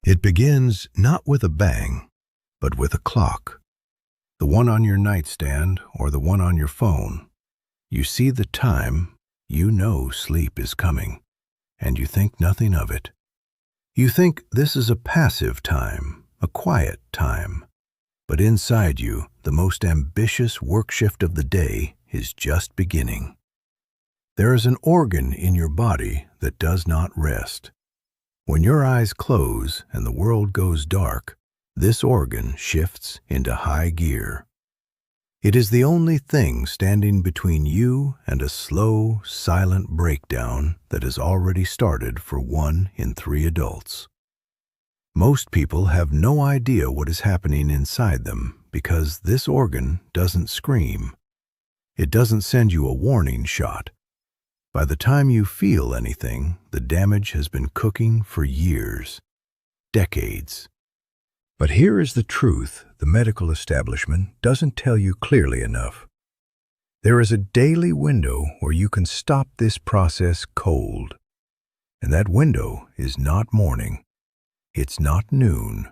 It begins not with a bang, but with a clock. The one on your nightstand or the one on your phone. You see the time, you know sleep is coming, and you think nothing of it. You think this is a passive time, a quiet time. But inside you, the most ambitious work shift of the day is just beginning. There is an organ in your body that does not rest. When your eyes close and the world goes dark, this organ shifts into high gear. It is the only thing standing between you and a slow, silent breakdown that has already started for 1 in 3 adults. Most people have no idea what is happening inside them because this organ doesn't scream. It doesn't send you a warning shot. By the time you feel anything, the damage has been cooking for years, decades. But here is the truth the medical establishment doesn't tell you clearly enough. There is a daily window where you can stop this process cold. And that window is not morning. It's not noon.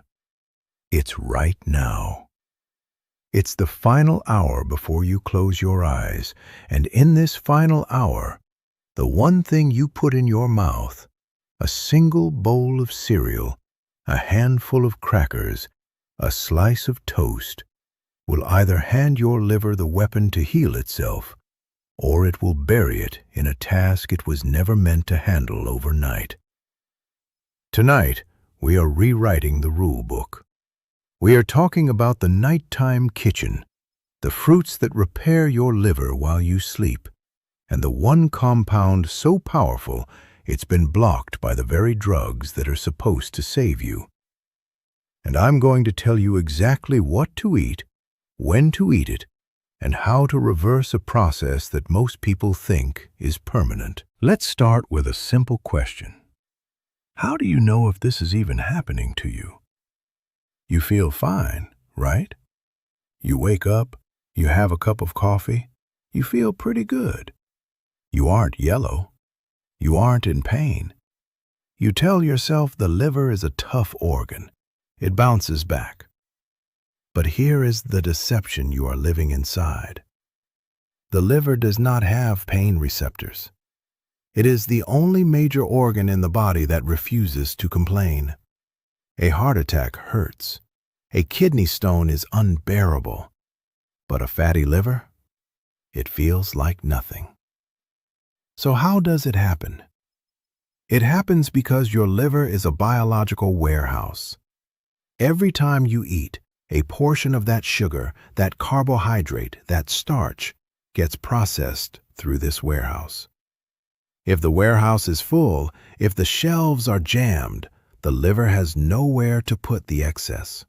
It's right now. It's the final hour before you close your eyes, and in this final hour, the one thing you put in your mouth, a single bowl of cereal, a handful of crackers, a slice of toast, will either hand your liver the weapon to heal itself, or it will bury it in a task it was never meant to handle overnight. Tonight, we are rewriting the rule book. We are talking about the nighttime kitchen, the fruits that repair your liver while you sleep, and the one compound so powerful it's been blocked by the very drugs that are supposed to save you. And I'm going to tell you exactly what to eat, when to eat it, and how to reverse a process that most people think is permanent. Let's start with a simple question. How do you know if this is even happening to you? You feel fine, right? You wake up, you have a cup of coffee, you feel pretty good. You aren't yellow. You aren't in pain. You tell yourself the liver is a tough organ. It bounces back. But here is the deception you are living inside. The liver does not have pain receptors. It is the only major organ in the body that refuses to complain. A heart attack hurts. A kidney stone is unbearable. But a fatty liver? It feels like nothing. So how does it happen? It happens because your liver is a biological warehouse. Every time you eat, a portion of that sugar, that carbohydrate, that starch, gets processed through this warehouse. If the warehouse is full, if the shelves are jammed, the liver has nowhere to put the excess.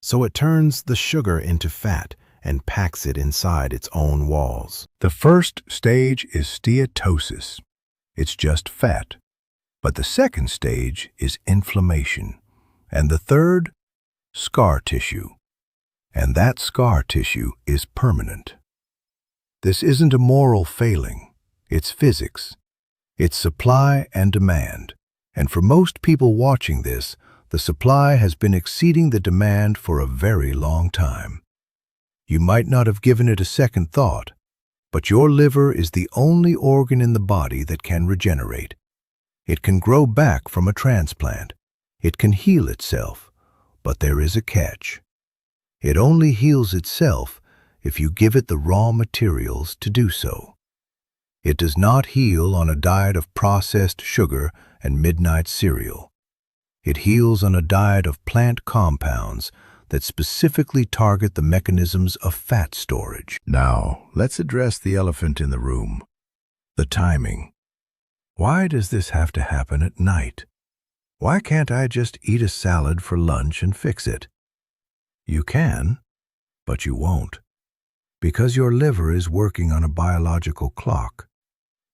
So it turns the sugar into fat and packs it inside its own walls. The first stage is steatosis. It's just fat. But the second stage is inflammation. And the third, scar tissue. And that scar tissue is permanent. This isn't a moral failing. It's physics. It's supply and demand. And for most people watching this, the supply has been exceeding the demand for a very long time. You might not have given it a second thought, but your liver is the only organ in the body that can regenerate. It can grow back from a transplant. It can heal itself, but there is a catch. It only heals itself if you give it the raw materials to do so. It does not heal on a diet of processed sugar and midnight cereal. It heals on a diet of plant compounds that specifically target the mechanisms of fat storage. Now, let's address the elephant in the room, the timing. Why does this have to happen at night? Why can't I just eat a salad for lunch and fix it? You can, but you won't, because your liver is working on a biological clock.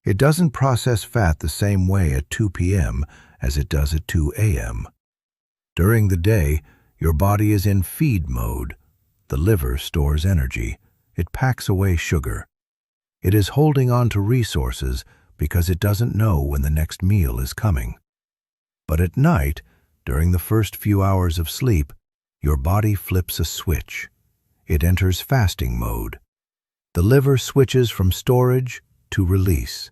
It doesn't process fat the same way at 2 p.m. as it does at 2 a.m. During the day, your body is in feed mode. The liver stores energy. It packs away sugar. It is holding on to resources because it doesn't know when the next meal is coming. But at night, During the first few hours of sleep, your body flips a switch. It enters fasting mode. The liver switches from storage to release.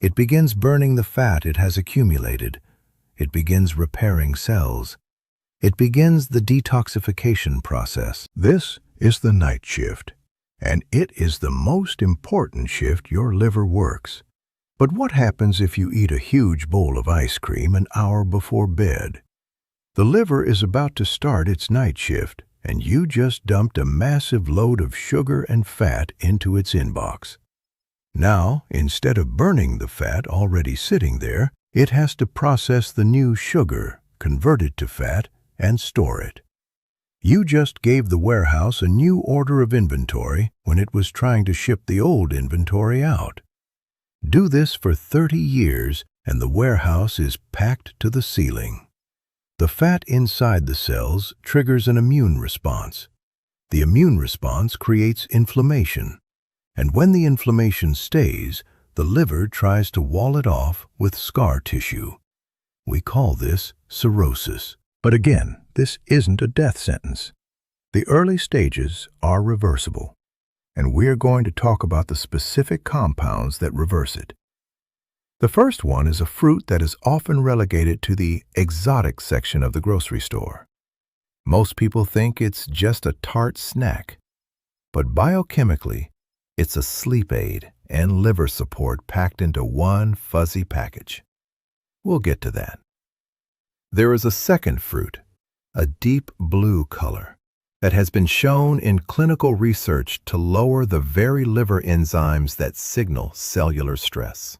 It begins burning the fat it has accumulated. It begins repairing cells. It begins the detoxification process. This is the night shift, and it is the most important shift your liver works. But what happens if you eat a huge bowl of ice cream an hour before bed? The liver is about to start its night shift, and you just dumped a massive load of sugar and fat into its inbox. Now, instead of burning the fat already sitting there, it has to process the new sugar, convert it to fat, and store it. You just gave the warehouse a new order of inventory when it was trying to ship the old inventory out. Do this for 30 years and the warehouse is packed to the ceiling. The fat inside the cells triggers an immune response. The immune response creates inflammation. And when the inflammation stays, the liver tries to wall it off with scar tissue. We call this cirrhosis. But again, this isn't a death sentence. The early stages are reversible, and we're going to talk about the specific compounds that reverse it. The first one is a fruit that is often relegated to the exotic section of the grocery store. Most people think it's just a tart snack, but biochemically, it's a sleep aid and liver support packed into one fuzzy package. We'll get to that. There is a second fruit, a deep blue color, that has been shown in clinical research to lower the very liver enzymes that signal cellular stress.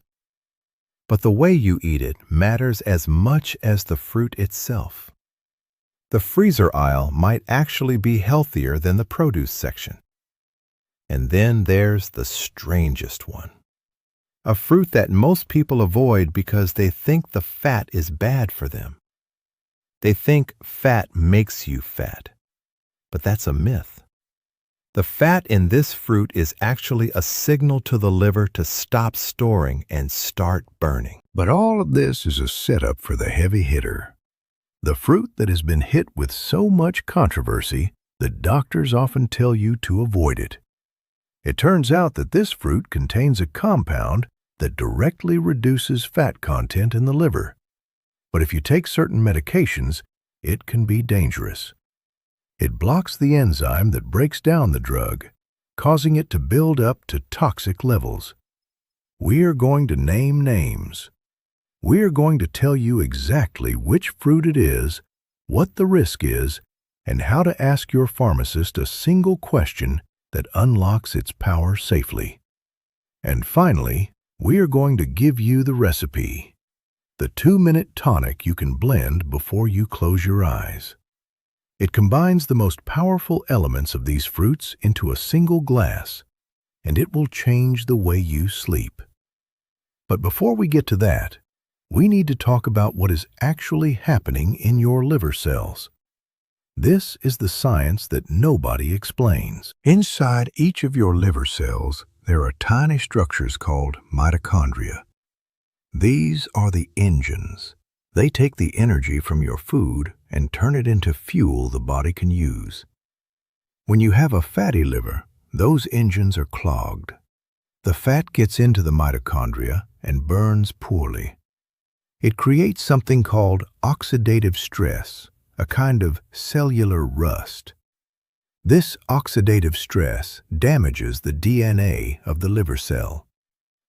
But the way you eat it matters as much as the fruit itself. The freezer aisle might actually be healthier than the produce section. And then there's the strangest one. A fruit that most people avoid because they think the fat is bad for them. They think fat makes you fat. But that's a myth. The fat in this fruit is actually a signal to the liver to stop storing and start burning. But all of this is a setup for the heavy hitter. The fruit that has been hit with so much controversy that doctors often tell you to avoid it. It turns out that this fruit contains a compound that directly reduces fat content in the liver. But if you take certain medications, it can be dangerous. It blocks the enzyme that breaks down the drug, causing it to build up to toxic levels. We are going to name names. We are going to tell you exactly which fruit it is, what the risk is, and how to ask your pharmacist a single question that unlocks its power safely. And finally, we are going to give you the recipe. The 2-minute tonic you can blend before you close your eyes. It combines the most powerful elements of these fruits into a single glass, and it will change the way you sleep. But before we get to that, we need to talk about what is actually happening in your liver cells. This is the science that nobody explains. Inside each of your liver cells, there are tiny structures called mitochondria. These are the engines. They take the energy from your food and turn it into fuel the body can use. When you have a fatty liver, those engines are clogged. The fat gets into the mitochondria and burns poorly. It creates something called oxidative stress, a kind of cellular rust. This oxidative stress damages the DNA of the liver cell.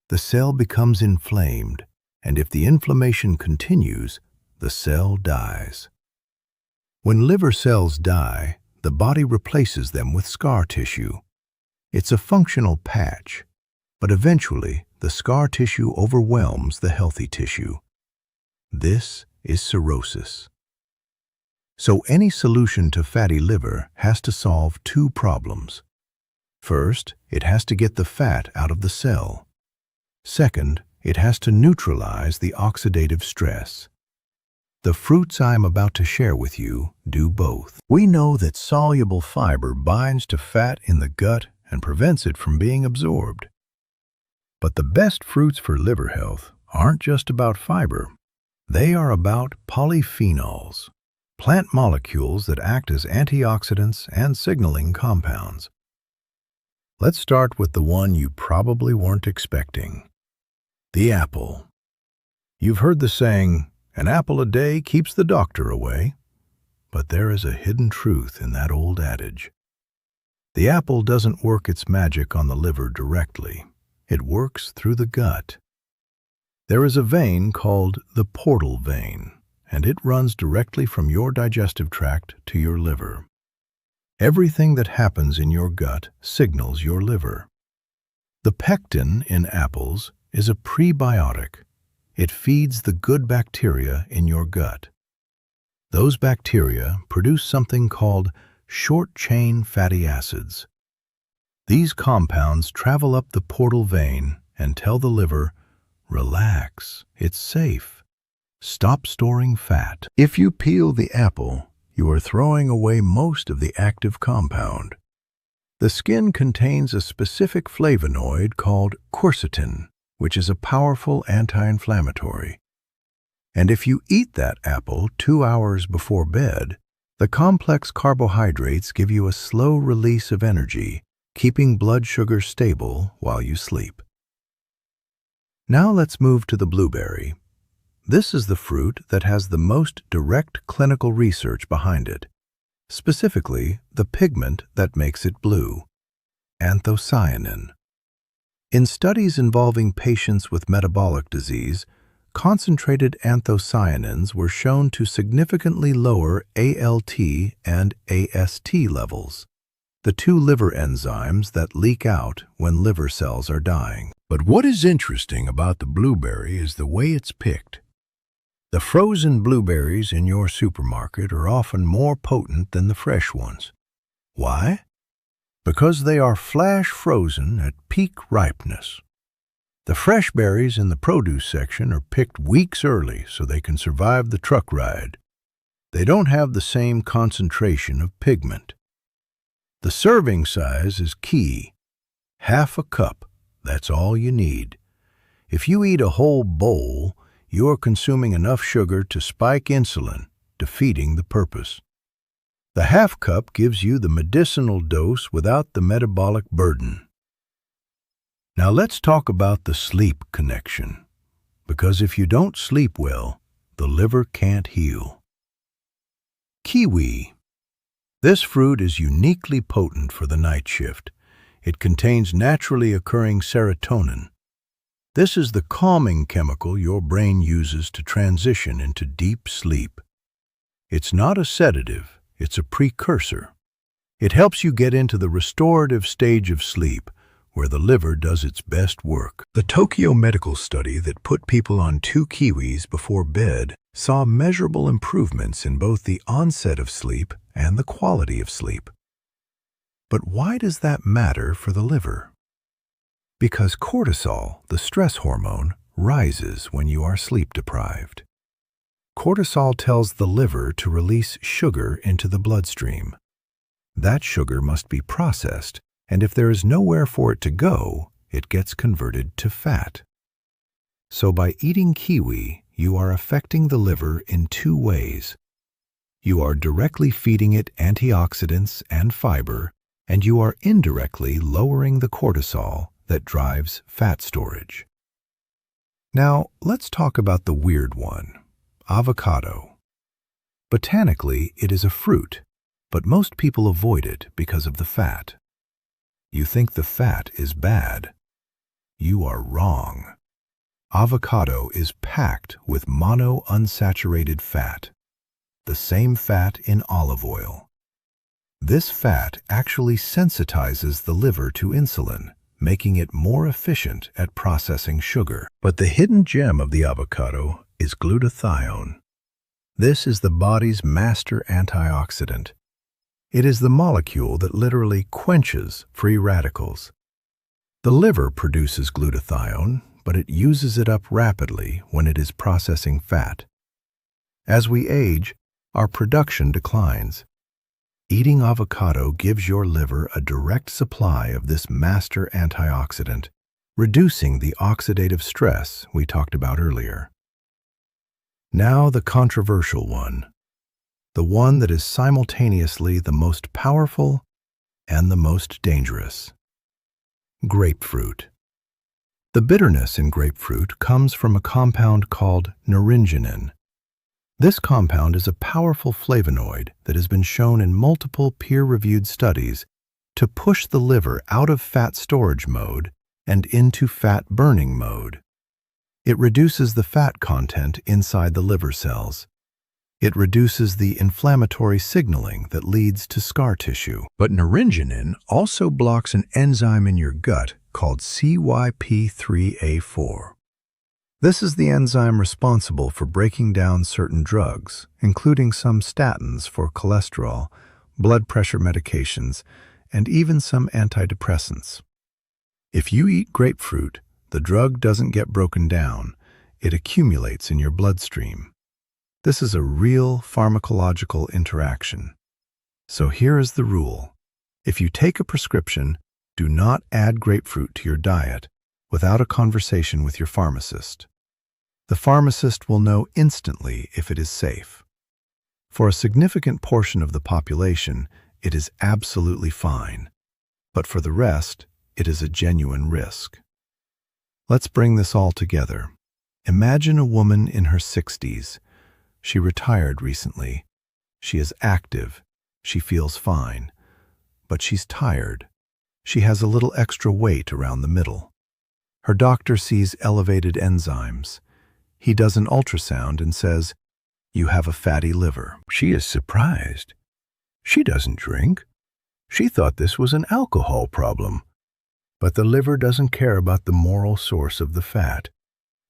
The cell becomes inflamed, and if the inflammation continues, the cell dies. When liver cells die, the body replaces them with scar tissue. It's a functional patch, but eventually the scar tissue overwhelms the healthy tissue. This is cirrhosis. So any solution to fatty liver has to solve two problems. First, it has to get the fat out of the cell. Second, it has to neutralize the oxidative stress. The fruits I am about to share with you do both. We know that soluble fiber binds to fat in the gut and prevents it from being absorbed. But the best fruits for liver health aren't just about fiber. They are about polyphenols, plant molecules that act as antioxidants and signaling compounds. Let's start with the one you probably weren't expecting, the apple. You've heard the saying, "An apple a day keeps the doctor away." But there is a hidden truth in that old adage. The apple doesn't work its magic on the liver directly. It works through the gut. There is a vein called the portal vein, and it runs directly from your digestive tract to your liver. Everything that happens in your gut signals your liver. The pectin in apples is a prebiotic. It feeds the good bacteria in your gut. Those bacteria produce something called short-chain fatty acids. These compounds travel up the portal vein and tell the liver, "Relax, it's safe. Stop storing fat." If you peel the apple, you are throwing away most of the active compound. The skin contains a specific flavonoid called quercetin, which is a powerful anti-inflammatory. And if you eat that apple 2 hours before bed, the complex carbohydrates give you a slow release of energy, keeping blood sugar stable while you sleep. Now let's move to the blueberry. This is the fruit that has the most direct clinical research behind it, specifically the pigment that makes it blue, anthocyanin. In studies involving patients with metabolic disease, concentrated anthocyanins were shown to significantly lower ALT and AST levels, the two liver enzymes that leak out when liver cells are dying. But what is interesting about the blueberry is the way it's picked. The frozen blueberries in your supermarket are often more potent than the fresh ones. Why? Because they are flash frozen at peak ripeness. The fresh berries in the produce section are picked weeks early so they can survive the truck ride. They don't have the same concentration of pigment. The serving size is key. Half a cup, that's all you need. If you eat a whole bowl, you are consuming enough sugar to spike insulin, defeating the purpose. The half cup gives you the medicinal dose without the metabolic burden. Now let's talk about the sleep connection, because if you don't sleep well, the liver can't heal. Kiwi. This fruit is uniquely potent for the night shift. It contains naturally occurring serotonin. This is the calming chemical your brain uses to transition into deep sleep. It's not a sedative, it's a precursor. It helps you get into the restorative stage of sleep, where the liver does its best work. The Tokyo medical study that put people on 2 kiwis before bed saw measurable improvements in both the onset of sleep and the quality of sleep. But why does that matter for the liver? Because cortisol, the stress hormone, rises when you are sleep deprived. Cortisol tells the liver to release sugar into the bloodstream. That sugar must be processed, and if there is nowhere for it to go, it gets converted to fat. So by eating kiwi, you are affecting the liver in 2 ways. You are directly feeding it antioxidants and fiber, and you are indirectly lowering the cortisol that drives fat storage. Now, let's talk about the weird one, avocado. Botanically, it is a fruit, but most people avoid it because of the fat. You think the fat is bad. You are wrong. Avocado is packed with monounsaturated fat, the same fat in olive oil. This fat actually sensitizes the liver to insulin, making it more efficient at processing sugar. But the hidden gem of the avocado is glutathione. This is the body's master antioxidant. It is the molecule that literally quenches free radicals. The liver produces glutathione, but it uses it up rapidly when it is processing fat. As we age, our production declines. Eating avocado gives your liver a direct supply of this master antioxidant, reducing the oxidative stress we talked about earlier. Now the controversial one, the one that is simultaneously the most powerful and the most dangerous. Grapefruit. The bitterness in grapefruit comes from a compound called naringenin. This compound is a powerful flavonoid that has been shown in multiple peer-reviewed studies to push the liver out of fat storage mode and into fat burning mode. It reduces the fat content inside the liver cells. It reduces the inflammatory signaling that leads to scar tissue. But naringenin also blocks an enzyme in your gut called CYP3A4. This is the enzyme responsible for breaking down certain drugs, including some statins for cholesterol, blood pressure medications, and even some antidepressants. If you eat grapefruit, the drug doesn't get broken down. It accumulates in your bloodstream. This is a real pharmacological interaction. So here is the rule. If you take a prescription, do not add grapefruit to your diet without a conversation with your pharmacist. The pharmacist will know instantly if it is safe. For a significant portion of the population, it is absolutely fine. But for the rest, it is a genuine risk. Let's bring this all together. Imagine a woman in her 60s. She retired recently. She is active. She feels fine. But she's tired. She has a little extra weight around the middle. Her doctor sees elevated enzymes. He does an ultrasound and says, "You have a fatty liver." She is surprised. She doesn't drink. She thought this was an alcohol problem. But the liver doesn't care about the moral source of the fat.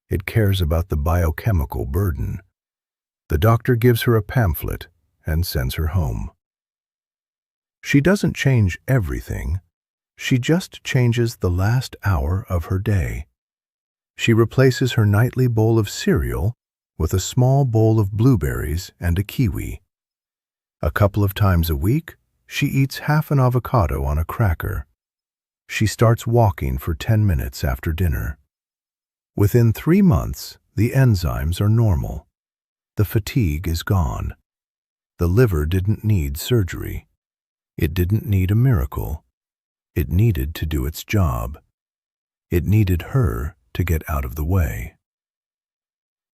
It cares about the biochemical burden. The doctor gives her a pamphlet and sends her home. She doesn't change everything. She just changes the last hour of her day. She replaces her nightly bowl of cereal with a small bowl of blueberries and a kiwi. A couple of times a week, she eats half an avocado on a cracker. She starts walking for 10 minutes after dinner. Within 3 months, the enzymes are normal. The fatigue is gone. The liver didn't need surgery. It didn't need a miracle. It needed to do its job. It needed her to get out of the way.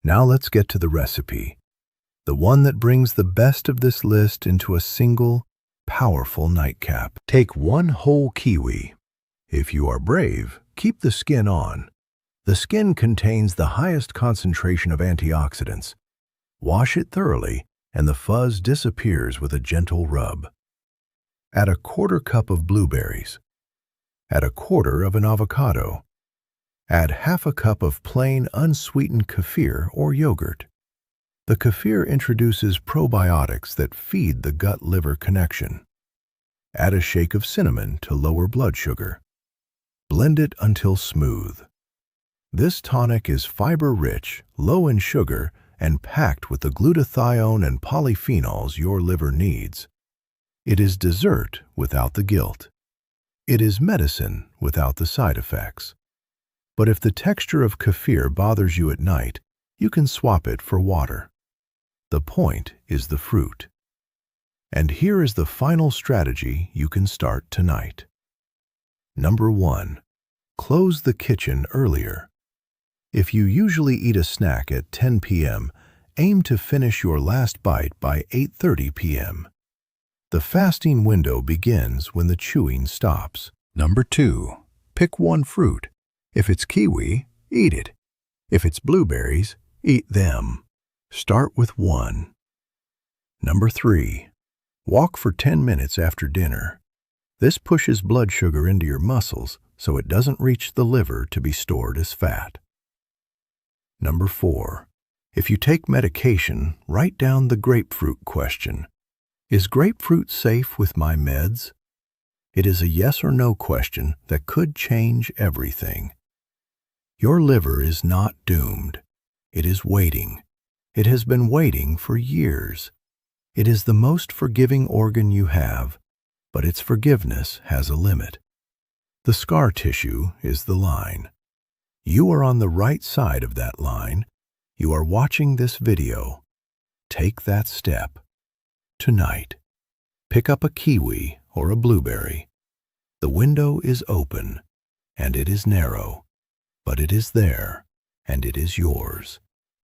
Now let's get to the recipe, the one that brings the best of this list into a single, powerful nightcap. Take 1 whole kiwi. If you are brave, keep the skin on. The skin contains the highest concentration of antioxidants. Wash it thoroughly, and the fuzz disappears with a gentle rub. Add a 1/4 cup of blueberries. Add 1/4 of an avocado. Add half a cup of plain unsweetened kefir or yogurt. The kefir introduces probiotics that feed the gut-liver connection. Add a shake of cinnamon to lower blood sugar. Blend it until smooth. This tonic is fiber-rich, low in sugar, and packed with the glutathione and polyphenols your liver needs. It is dessert without the guilt. It is medicine without the side effects. But if the texture of kefir bothers you at night, you can swap it for water. The point is the fruit. And here is the final strategy you can start tonight. Number 1. Close the kitchen earlier. If you usually eat a snack at 10 p.m., aim to finish your last bite by 8:30 p.m. The fasting window begins when the chewing stops. Number 2. Pick one fruit. If it's kiwi, eat it. If it's blueberries, eat them. Start with one. Number 3. Walk for 10 minutes after dinner. This pushes blood sugar into your muscles so it doesn't reach the liver to be stored as fat. Number 4. If you take medication, write down the grapefruit question. Is grapefruit safe with my meds? It is a yes or no question that could change everything. Your liver is not doomed. It is waiting. It has been waiting for years. It is the most forgiving organ you have, but its forgiveness has a limit. The scar tissue is the line. You are on the right side of that line. you are watching this video, take that step. Tonight, pick up a kiwi or a blueberry. The window is open, and it is narrow, but it is there, and it is yours.